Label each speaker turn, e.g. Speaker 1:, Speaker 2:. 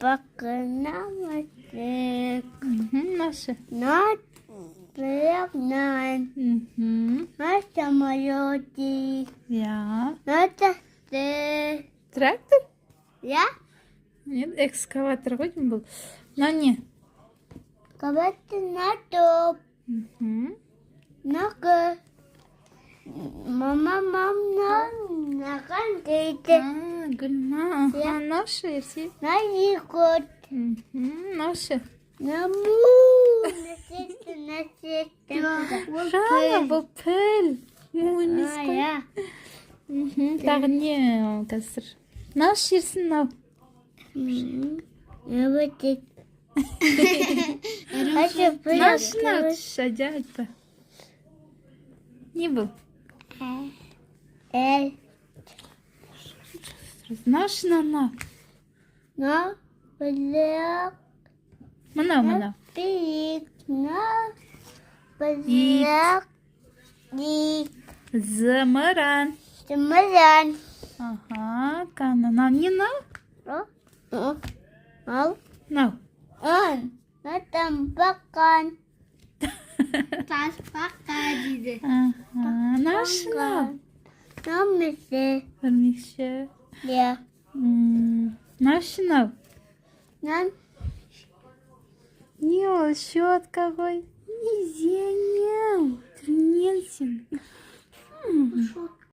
Speaker 1: Бакнамасек.
Speaker 2: Наши.
Speaker 1: Над Прягнан. Над самолеты.
Speaker 2: Я.
Speaker 1: Над
Speaker 2: Трактор?
Speaker 1: Я?
Speaker 2: Нет, экскаватор хоть был. Но не.
Speaker 1: Кабаты на топ. Нага. Мама, на кандейте.
Speaker 2: Гульна. Ага, наши все.
Speaker 1: На икот.
Speaker 2: Наши.
Speaker 1: На му. На сетте.
Speaker 2: Жана, бопель.
Speaker 1: Я.
Speaker 2: Тағы не қазір. Наш жерсін ау.
Speaker 1: Я вот это.
Speaker 2: Нашына шадя айтпа. Не бұл? Нашына.
Speaker 1: На бляк.
Speaker 2: Мына.
Speaker 1: Пик. На бляк. Ник.
Speaker 2: Зымыран.
Speaker 1: Семыран.
Speaker 2: Ага, кана. Не на?
Speaker 1: Ал.
Speaker 2: Нау.
Speaker 1: Он. На там бакан. Тас бакан дейді.
Speaker 2: Ага, нашына.
Speaker 1: Намысы.
Speaker 2: Білмекші.
Speaker 1: Я.
Speaker 2: Нашына.
Speaker 1: Нам.
Speaker 2: Не ол, счет какой. Нельзя, не. Тренелсин.
Speaker 1: Шут.